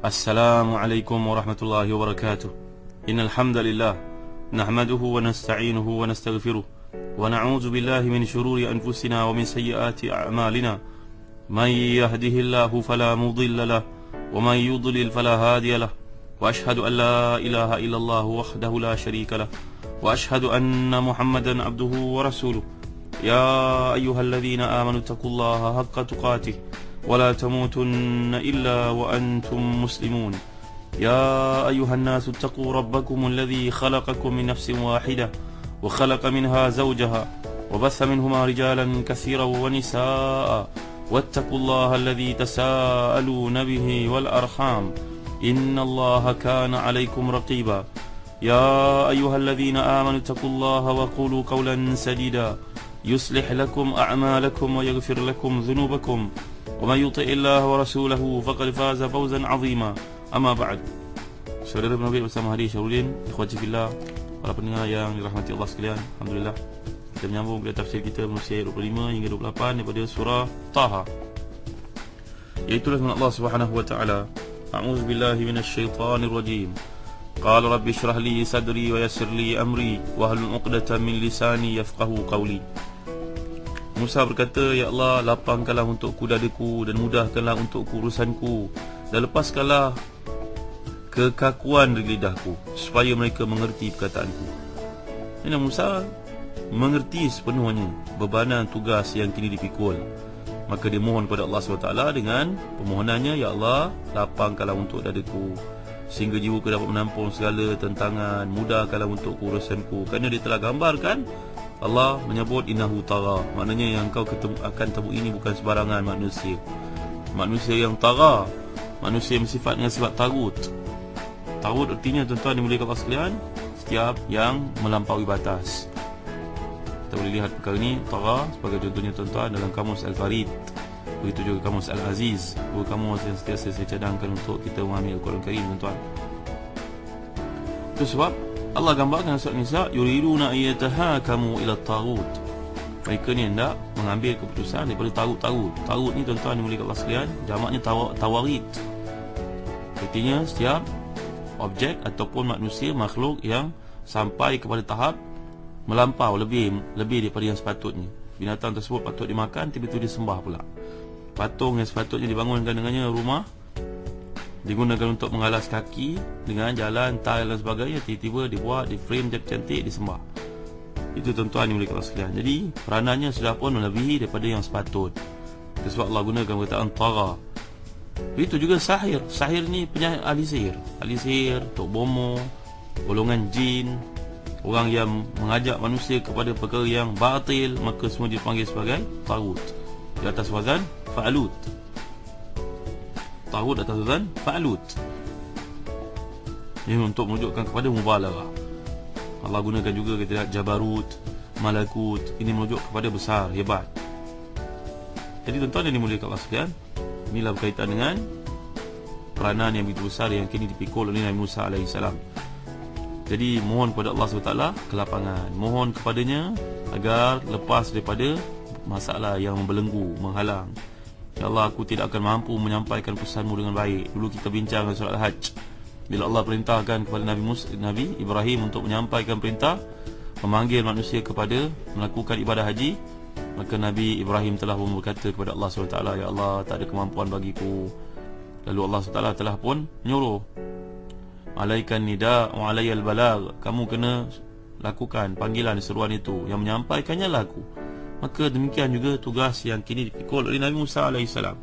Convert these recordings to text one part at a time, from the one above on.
السلام عليكم ورحمة الله وبركاته. إن الحمد لله نحمده ونستعينه ونستغفره ونعوذ بالله من شرور أنفسنا ومن سيئات أعمالنا. من يهده الله فلا مضل له ومن يضلل فلا هادي له، وأشهد أن لا إله إلا الله وحده لا شريك له، وأشهد أن محمدا عبده ورسوله. يا أيها الذين آمنوا اتقوا الله حق تقاته ولا تموتن إلا وأنتم مسلمون. يا أيها الناس اتقوا ربكم الذي خلقكم من نفس واحدة وخلق منها زوجها وبث منهما رجالا كثيرا ونساء، واتقوا الله الذي تساءلون به والأرحام إن الله كان عليكم رقيبا. يا أيها الذين آمنوا اتقوا الله وقولوا قولا سديدا يصلح لكم أعمالكم ويغفر لكم ذنوبكم، ومن يطع الله ورسوله فقد فاز فوزا عظيما. أما بعد. Saudara Nabi bersama Hadi Syarudin, ikhwati fillah, para pendengar yang dirahmati Allah sekalian, alhamdulillah kita menyambung kepada tafsir kita manusia ayat 25 hingga 28 daripada surah Taha, iaitu firman Allah Subhanahu wa taala, a'udzu billahi minasyaitonir rajim. Qala rabbi shrah li sadri wa yassir li amri wahlul 'uqdatam min lisani yafqahu qawli. Musa berkata, ya Allah, lapangkanlah untukku dadaku dan mudahkanlah untukku urusanku, dan lepaskanlah kekakuan dari lidahku supaya mereka mengerti perkataanku. Ini Musa mengerti sepenuhnya bebanan tugas yang kini dipikul. Maka dia mohon kepada Allah SWT dengan permohonannya, ya Allah, lapangkanlah untuk dadaku sehingga jiwaku dapat menampung segala tentangan, mudahkanlah untukku urusanku. Kerana dia telah gambarkan, Allah menyebut innahu tagha, maknanya yang kau akan temui ini bukan sebarangan manusia. Manusia yang tagha, manusia yang bersifat dengan sifat tagut. Tagut artinya, tuan-tuan dimuliakan Allah sekalian, setiap yang melampaui batas. Kita boleh lihat perkara ini, tagha, sebagai contohnya tuan-tuan dalam kamus Al-Farid, begitu juga kamus Al-Aziz, dua kamus yang sentiasa saya cadangkan untuk kita memahami Al-Quran Karim, tuan-tuan. Itu sebab Allah gambarkan surat Nisa, yuriduna ayyatahakamu ila taghut. Mereka ni hendak mengambil keputusan daripada tagut-tagut. Tagut ni tuan-tuan dimuliakan Allah sekalian, jamaknya tawarid. Artinya setiap objek ataupun manusia, makhluk yang sampai kepada tahap melampau lebih daripada yang sepatutnya. Binatang tersebut patut dimakan, tiba-tiba disembah pula. Patung yang sepatutnya dibangunkan dengannya rumah, digunakan untuk mengalas kaki dengan jalan, tile dan sebagainya, tiba-tiba dibuat, di frame cantik-cantik, disembah. Itu tuan-tuan dimuliakan Allah sekalian. Jadi peranannya sudah pun melebihi daripada yang sepatut. Itu sebab Allah gunakan perkataan tagha. Itu juga sahir. Sahir ni penyair, ahli sihir, tok bomo, golongan jin, orang yang mengajak manusia kepada perkara yang batil, maka semua dipanggil sebagai tagut. Di atas wazan fa'alut. Tagut atas wazan fa'alut. Ini untuk menunjukkan kepada mubalarah. Allah gunakan juga kata jabarut, malakut. Ini menunjuk kepada besar, hebat. Jadi tuan-tuan yang dimuliakan Allah sekalian, inilah berkaitan dengan peranan yang begitu besar yang kini dipikul oleh Nabi Musa AS. Jadi mohon kepada Allah SWT kelapangan, mohon kepadanya agar lepas daripada masalah yang membelenggu, menghalang. Ya Allah, aku tidak akan mampu menyampaikan pesanmu dengan baik. Dulu kita bincang dalam surah Al-Hajj, bila Allah perintahkan kepada Nabi Ibrahim untuk menyampaikan perintah memanggil manusia kepada melakukan ibadah haji, maka Nabi Ibrahim telah pun berkata kepada Allah SWT, ya Allah, tak ada kemampuan bagiku. Lalu Allah SWT telah pun menyuruh, alaikan nida wa alaiyal balag, kamu kena lakukan panggilan seruan itu, yang menyampaikannya lah aku. Maka demikian juga tugas yang kini dipikul oleh Nabi Musa AS. Saya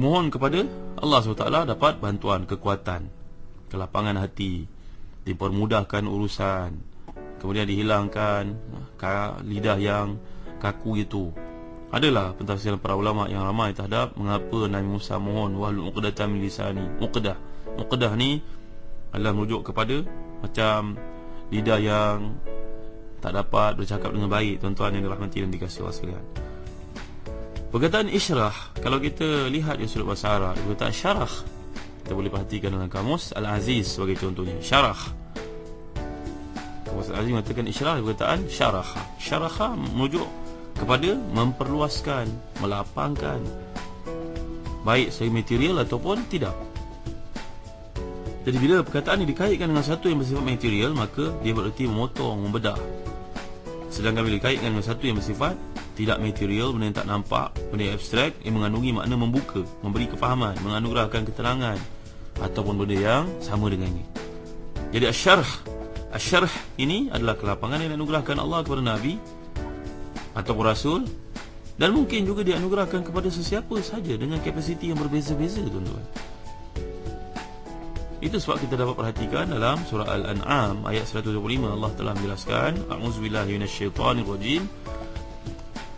mohon kepada Allah SWT dapat bantuan, kekuatan, kelapangan hati, dipermudahkan urusan, kemudian dihilangkan lidah yang kaku itu. Adalah pentafsiran para ulama yang ramai terhadap mengapa Nabi Musa mohon wahlul 'uqdatam min lisani. Uqdah ni adalah merujuk kepada macam lidah yang tak dapat bercakap dengan baik, tuan-tuan yang dirahmati dan dikasihi Allah sekalian. Perkataan isyrah, kalau kita lihat di sudut bahasa Arab, perkataan syarah, kita boleh perhatikan dalam kamus Al-Aziz sebagai contohnya. Syarah, kamus Al-Aziz mengatakan isyrah, perkataan syarah. Syarah merujuk kepada memperluaskan, melapangkan, baik secara material ataupun tidak. Jadi bila perkataan ini dikaitkan dengan satu yang bersifat material, maka dia bererti memotong, membedah. Sedangkan bila dikaitkan dengan satu yang bersifat tidak material, benda yang tak nampak, benda yang abstrak, yang mengandungi makna membuka, memberi kefahaman, menganugerahkan keterangan, ataupun benda yang sama dengannya. Jadi asyarh ini adalah kelapangan yang dianugerahkan Allah kepada Nabi ataupun Rasul, dan mungkin juga dianugerahkan kepada sesiapa saja dengan kapasiti yang berbeza-beza, tuan-tuan. Itu sebab kita dapat perhatikan dalam surah Al-An'am ayat 125, Allah telah menjelaskan, a'udzubillahi minasyaitonirrajim,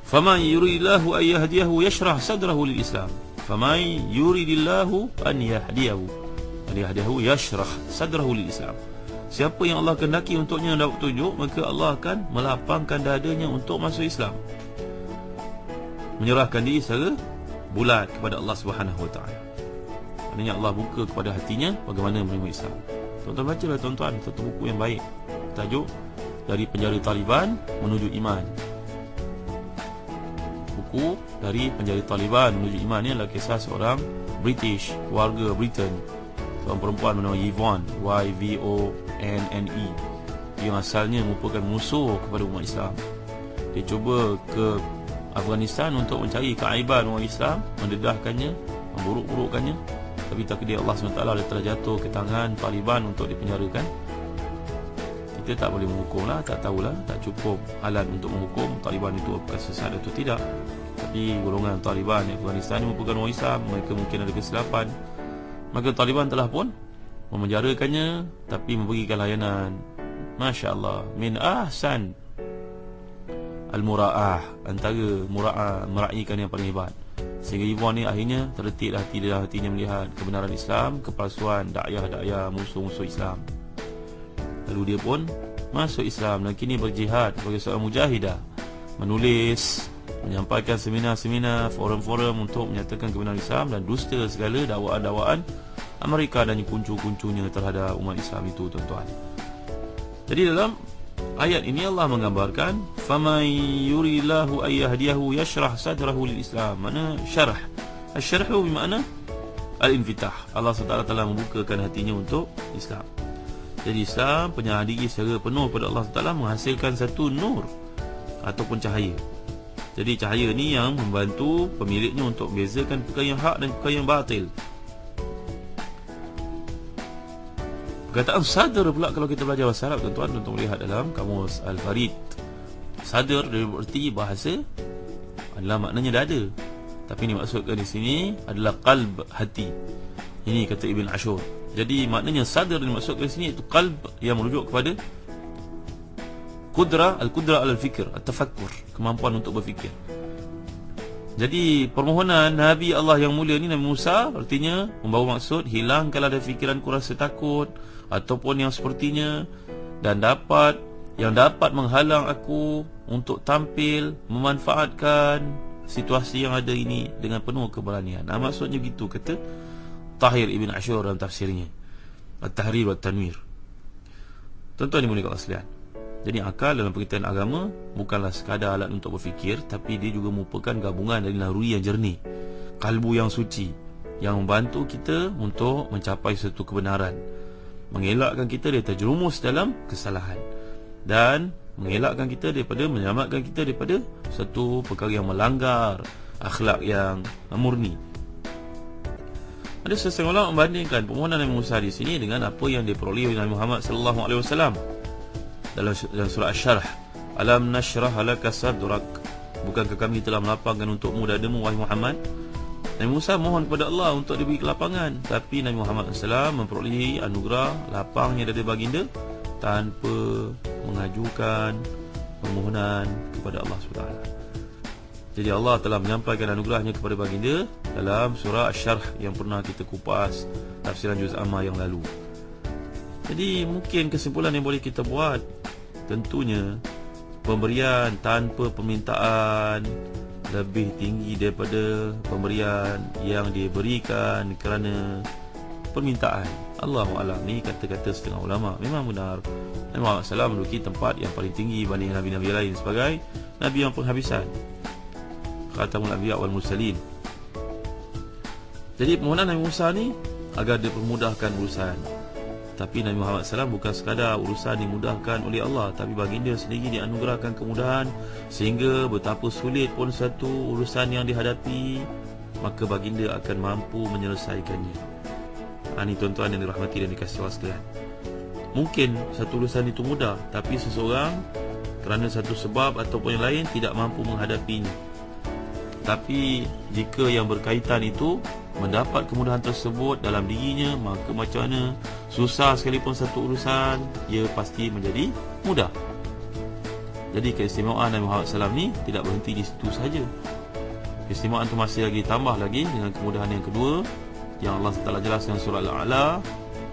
faman yuridillahu an yahdiyahu yashrah sadrahu lil Islam, faman yuridillahu an yahdiyahu yashrah sadrahu lil Islam. Siapa yang Allah kehendaki untuknya dapat petunjuk, maka Allah akan melapangkan dadanya untuk masuk Islam, menyerahkan diri secara bulat kepada Allah Subhanahu wa taala. Maknanya Allah buka kepada hatinya bagaimana menerima Islam. Tuan-tuan bacalah tuan-tuan satu buku yang baik, tajuk Dari Penjara Taliban Menuju Iman. Buku Dari Penjara Taliban Menuju Iman ni adalah kisah seorang British, warga Britain, seorang perempuan bernama Yvonne, Y-V-O-N-N-E, yang asalnya merupakan musuh kepada umat Islam. Dia cuba ke Afghanistan untuk mencari keaiban umat Islam, mendedahkannya, memburuk-burukkannya, tapi takdir Allah SWT dia telah jatuh ke tangan Taliban untuk dipenjarakan. Kita tak boleh menghukumlah, tak tahulah, tak cukup alat untuk menghukum Taliban itu apakah sesat atau tidak. Tapi golongan Taliban di Afghanistan ini merupakan orang Islam, mereka mungkin ada kesilapan. Maka Taliban telah pun memenjarakannya, tapi memberikan layanan, Masya Allah, min ahsan al-mura'ah, antara mura'ah, meraihkan yang paling hebat. Sehingga Yvonne ni akhirnya terdetik hati dia, hatinya melihat kebenaran Islam, kepalsuan dakwah-dakwah musuh-musuh Islam. Lalu dia pun masuk Islam dan kini berjihad sebagai seorang mujahidah, menulis, menyampaikan seminar-seminar, forum-forum untuk menyatakan kebenaran Islam dan dusta segala dakwaan-dakwaan Amerika dan kuncu-kuncunya terhadap umat Islam itu, tuan-tuan. Jadi dalam ayat ini Allah menggambarkan faman yuridillahu an yahdiyahu yashrah sadrahu lil Islam. Mana syarah? Asy-syarhu bermakna al-infitah. Allah SWT telah membukakan hatinya untuk Islam. Jadi Islam penyerah diri secara penuh kepada Allah SWT, menghasilkan satu nur ataupun cahaya. Jadi cahaya ni yang membantu pemiliknya untuk membezakan perkara yang hak dan perkara yang batil. Perkataan sadr pula, kalau kita belajar bahasa Arab, tuan-tuan, untuk melihat dalam kamus Al-Farid, sadr dia bererti bahasa adalah maknanya dada, tapi ini maksudkan di sini adalah qalb, hati. Ini kata Ibn Ashur. Jadi maknanya sadr yang dimaksudkan di sini itu qalb, yang merujuk kepada al-qudrah al-fikr, at-tafakkur, kemampuan untuk berfikir. Jadi permohonan Nabi Allah yang mulia ni, Nabi Musa, artinya membawa maksud hilangkanlah dari fikiranku rasa takut ataupun yang sepertinya, dan yang dapat menghalang aku untuk tampil memanfaatkan situasi yang ada ini dengan penuh keberanian. Maksudnya begitu kata Tahir Ibn Ashur dalam tafsirnya At-Tahrir wa Tanwir. Tuan-tuan dimuliakan Allah sekalian, jadi akal dalam pengertian agama bukanlah sekadar alat untuk berfikir, tapi dia juga merupakan gabungan dari naluri yang jernih, kalbu yang suci, yang membantu kita untuk mencapai satu kebenaran, mengelakkan kita dari terjerumus dalam kesalahan, dan mengelakkan kita daripada, menyelamatkan kita daripada satu perkara yang melanggar akhlak yang murni. Ada sesetengah ulama membandingkan permohonan Nabi Musa di sini dengan apa yang diperoleh oleh Nabi Muhammad sallallahu alaihi wasallam dalam surah Asy-Syarh, alam nashrah laka sadrak, bukankah kami telah melapangkan untukmu dadamu wahai Muhammad. Nabi Musa mohon kepada Allah untuk diberi kelapangan, tapi Nabi Muhammad SAW memperolehi anugerah lapangnya dada baginda tanpa mengajukan permohonan kepada Allah SWT. Jadi Allah telah menyampaikan anugerahnya kepada baginda dalam surah Asy-Syarh yang pernah kita kupas tafsiran juz amma yang lalu. Jadi mungkin kesimpulan yang boleh kita buat, tentunya pemberian tanpa permintaan lebih tinggi daripada pemberian yang diberikan kerana permintaan. Allahu a'lam. Ni kata-kata setengah ulama. Memang benar, Nabi Muhammad SAW menduduki tempat yang paling tinggi berbanding Nabi-Nabi lain sebagai Nabi yang penghabisan, Khatamul Anbiya wal Mursalin. Jadi permohonan Nabi Musa ni agar dipermudahkan urusan. Tapi Nabi Muhammad SAW bukan sekadar urusan dimudahkan oleh Allah, tapi baginda sendiri dianugerahkan kemudahan, sehingga betapa sulit pun satu urusan yang dihadapi, maka baginda akan mampu menyelesaikannya. Ini tuan-tuan yang dirahmati dan dikasihi Allah sekalian. Mungkin satu urusan itu mudah, tapi seseorang kerana satu sebab ataupun yang lain tidak mampu menghadapinya. Tapi jika yang berkaitan itu mendapat kemudahan tersebut dalam dirinya, maka macam mana susah sekalipun satu urusan, ia pasti menjadi mudah. Jadi keistimewaan Nabi Muhammad SAW ni tidak berhenti di situ sahaja. Keistimewaan itu masih lagi tambah lagi dengan kemudahan yang kedua, yang Allah Taala jelaskan surah Al-A'la,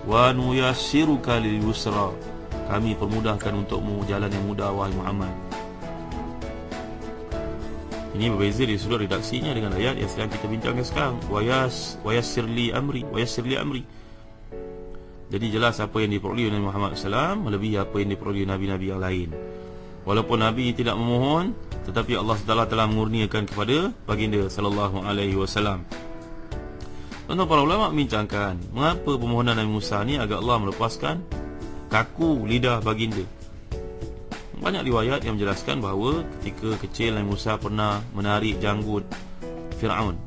wa nuyassiruka lil yusra, kami permudahkan untukmu jalan yang mudah wahai Muhammad. Ini berbeza dari sudut redaksinya dengan ayat yang sedang kita bincangkan sekarang, wa yassir li amri. Jadi jelas apa yang diperoleh oleh Muhammad SAW melebihi apa yang diperoleh Nabi-Nabi yang lain. Walaupun Nabi tidak memohon, tetapi Allah Taala telah mengurniakan kepada baginda sallallahu alaihi wasallam. Tuan-tuan, para ulama membincangkan mengapa permohonan Nabi Musa ni agar Allah melepaskan kaku lidah baginda. Banyak riwayat yang menjelaskan bahawa ketika kecil Nabi Musa pernah menarik janggut Fir'aun,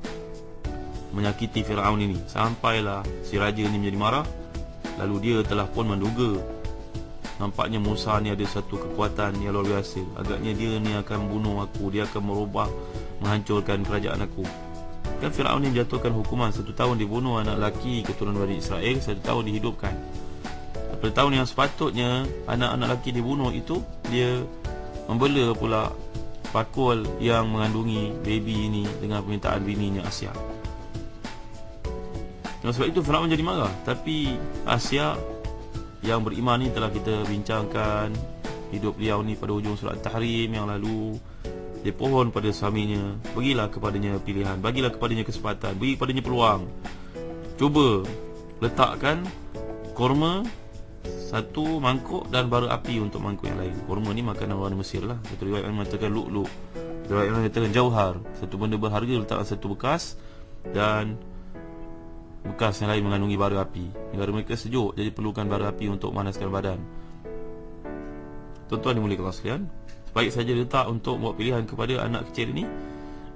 menyakiti Fir'aun ini, sampailah si raja ini menjadi marah. Lalu dia telah pun menduga, nampaknya Musa ni ada satu kekuatan yang luar biasa, agaknya dia ni akan bunuh aku, dia akan merubah, menghancurkan kerajaan aku. Kan Fir'aun ni menjatuhkan hukuman 1 tahun dibunuh anak lelaki keturunan Bani Israel, 1 tahun dihidupkan. Pada tahun yang sepatutnya anak-anak lelaki dibunuh itu, dia membela pula pakul yang mengandungi baby ini dengan permintaan bininya Asia. Dan sebab itu Fir'aun menjadi marah. Tapi Asia yang beriman ni telah kita bincangkan hidup beliau ni pada hujung surat Tahrim yang lalu. Dia pohon pada suaminya, berilah kepadanya pilihan, bagilah kepadanya kesempatan, beri kepadanya peluang. Cuba letakkan korma satu mangkuk dan bara api untuk mangkuk yang lain. Korma ni makanan orang Mesir lah. Satu riwayat mengatakan lu'lu', riwayat mengatakan jauhar, satu benda berharga letakkan satu bekas, dan bekas yang lain mengandungi bara api. Negara mereka sejuk, jadi perlukan bara api untuk memanaskan badan. Tuan-tuan dimuliakan Allah sekalian, baik saja letak untuk buat pilihan kepada anak kecil ini,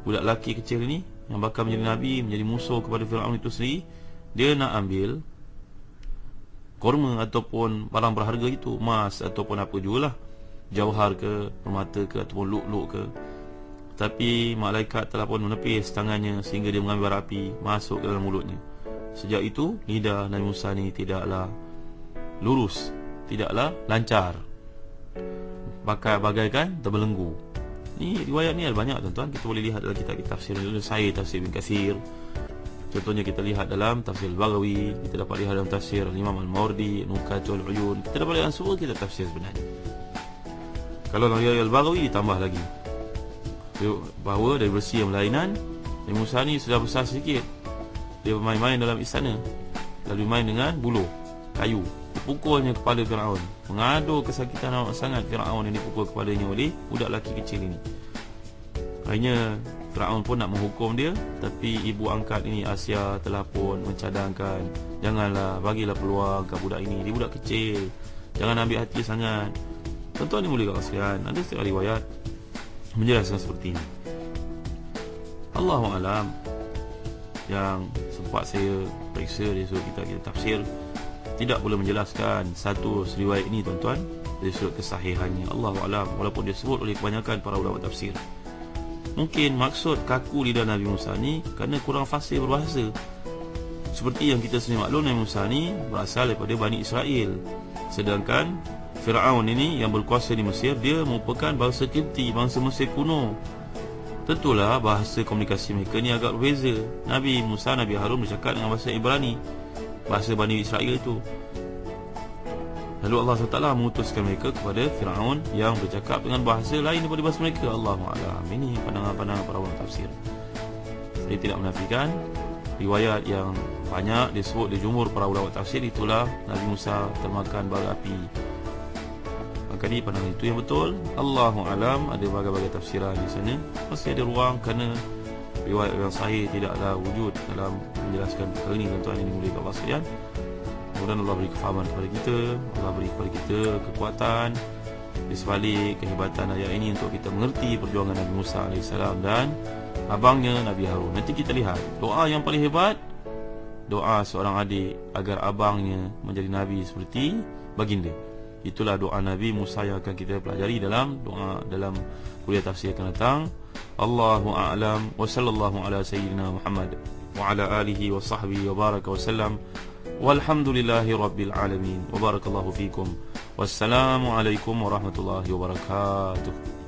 budak lelaki kecil ini yang bakal menjadi Nabi, menjadi musuh kepada Fir'aun itu sendiri. Dia nak ambil korma ataupun barang berharga itu, emas ataupun apa jugalah, jauhar ke, permata ke, ataupun lu'lu' ke. Tapi malaikat telah pun menepis tangannya sehingga dia mengambil bara api masuk ke dalam mulutnya. Sejak itu lidah Nabi Musa ni tidaklah lurus, tidaklah lancar, bagaikan terbelenggu. Ni riwayat ni ada banyak tuan-tuan, kita boleh lihat dalam kitab tafsir. Saya tafsir Ibn Katsir, contohnya kita lihat dalam tafsir Al-Baghawi, kita dapat lihat dalam tafsir Imam Al-Mawardi, Nukatul Uyun, kita dapat lihat dalam semua kitab tafsir sebenarnya. Kalau dalam Al-Baghawi ditambah lagi bahawa dari versi yang berlainan, Nabi Musa ni sudah besar sedikit, dia bermain-main dalam istana, lalu main dengan buluh kayu, dipukulnya kepala Fir'aun, mengadu kesakitan amat sangat Fir'aun yang dipukul kepadanya oleh budak lelaki kecil ini. Akhirnya Fir'aun pun nak menghukum dia, tapi ibu angkat ini Asia telah pun mencadangkan, janganlah, bagilah peluang ke budak ini, dia budak kecil, jangan ambil hati sangat. Tuan-tuan dimuliakan Allah sekalian, ada setengah riwayat menjelaskan seperti ini. Allahu a'lam. Yang sempat saya periksa di sudut kita tafsir, tidak boleh menjelaskan satu riwayat ini tuan-tuan dari sudut kesahihannya. Allahu a'lam, walaupun disebut oleh kebanyakan para ulama tafsir. Mungkin maksud kaku lidah Nabi Musa ni kerana kurang fasih berbahasa. Seperti yang kita sendiri maklum, Nabi Musa ni berasal daripada Bani Israel, sedangkan Fir'aun ini yang berkuasa di Mesir, dia merupakan bangsa Kipti, bangsa Mesir kuno. Tentulah bahasa komunikasi mereka ni agak berbeza. Nabi Musa, Nabi Harun bercakap dengan bahasa Ibrani, bahasa Bani Israel itu. Lalu Allah SWT mengutuskan mereka kepada Fir'aun yang bercakap dengan bahasa lain daripada bahasa mereka. Allahu'alam. Ini pandangan-pandangan para ulama tafsir. Saya tidak menafikan riwayat yang banyak disebut di jumhur para ulama tafsir, itulah Nabi Musa termakan bara api. Maka ni pandangan itu yang betul. Allahu'alam. Ada berbagai-bagai tafsiran di sana, masih ada ruang kerana riwayat yang sahih tidaklah wujud dalam menjelaskan perkara ini, tuan-tuan yang dimuliakan Allah sekalian. Kemudian Allah beri kefahaman kepada kita, Allah beri kepada kita kekuatan di sebalik kehebatan ayat ini untuk kita mengerti perjuangan Nabi Musa AS dan abangnya Nabi Harun. Nanti kita lihat doa yang paling hebat, doa seorang adik agar abangnya menjadi Nabi seperti baginda. Itulah doa Nabi Musa yang akan kita pelajari dalam doa dalam kuliah tafsir akan datang. Allahu a'lam wa sallallahu ala sayyidina Muhammad wa ala alihi wa sahbihi wa baraka wa sallam. Walhamdulillahi rabbil alamin. Wa barakallahu fikum. Wassalamu alaikum warahmatullahi wabarakatuh.